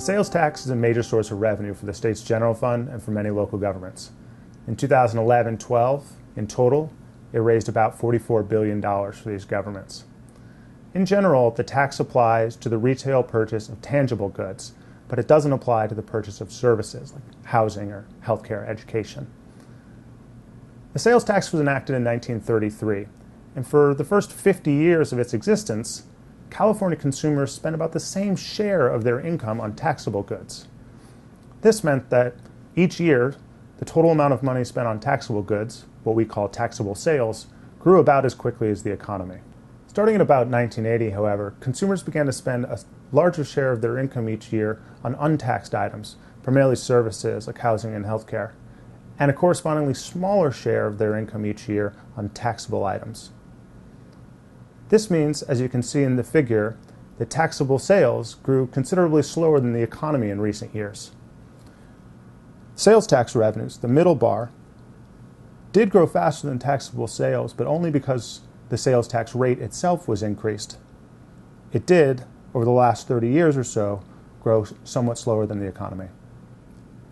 Sales tax is a major source of revenue for the state's general fund and for many local governments. In 2011-12, in total, it raised about $44 billion for these governments. In general, the tax applies to the retail purchase of tangible goods, but it doesn't apply to the purchase of services like housing or healthcare, education. The sales tax was enacted in 1933, and for the first 50 years of its existence, California consumers spent about the same share of their income on taxable goods. This meant that each year, the total amount of money spent on taxable goods, what we call taxable sales, grew about as quickly as the economy. Starting at about 1980, however, consumers began to spend a larger share of their income each year on untaxed items, primarily services like housing and healthcare, and a correspondingly smaller share of their income each year on taxable items. This means, as you can see in the figure, that taxable sales grew considerably slower than the economy in recent years. Sales tax revenues, the middle bar, did grow faster than taxable sales, but only because the sales tax rate itself was increased. It did, over the last 30 years or so, grow somewhat slower than the economy.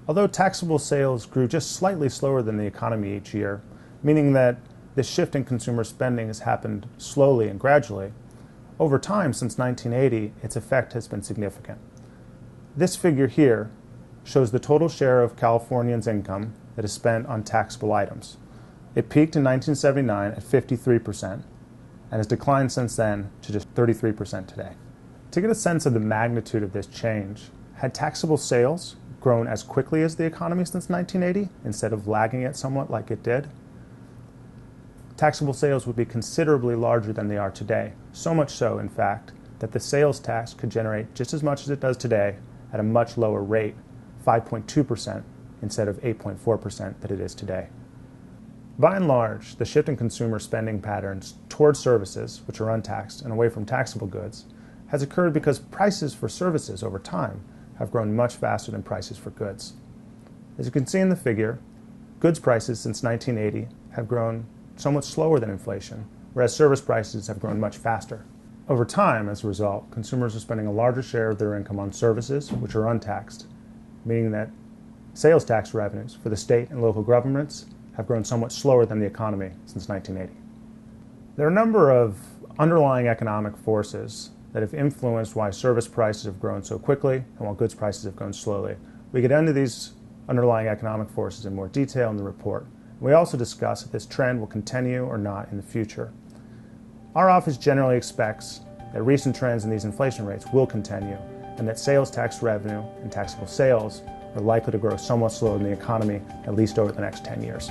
Although taxable sales grew just slightly slower than the economy each year, meaning that this shift in consumer spending has happened slowly and gradually, over time since 1980, its effect has been significant. This figure here shows the total share of Californians' income that is spent on taxable items. It peaked in 1979 at 53% and has declined since then to just 33% today. To get a sense of the magnitude of this change, had taxable sales grown as quickly as the economy since 1980 instead of lagging it somewhat like it did, taxable sales would be considerably larger than they are today, so much so, in fact, that the sales tax could generate just as much as it does today at a much lower rate, 5.2% instead of 8.4% that it is today. By and large, the shift in consumer spending patterns towards services, which are untaxed, and away from taxable goods, has occurred because prices for services over time have grown much faster than prices for goods. As you can see in the figure, goods prices since 1980 have grown somewhat slower than inflation, whereas service prices have grown much faster. Over time, as a result, consumers are spending a larger share of their income on services, which are untaxed, meaning that sales tax revenues for the state and local governments have grown somewhat slower than the economy since 1980. There are a number of underlying economic forces that have influenced why service prices have grown so quickly and while goods prices have grown slowly. We get into these underlying economic forces in more detail in the report. We also discuss if this trend will continue or not in the future. Our office generally expects that recent trends in these inflation rates will continue and that sales tax revenue and taxable sales are likely to grow somewhat slower than the economy, at least over the next 10 years.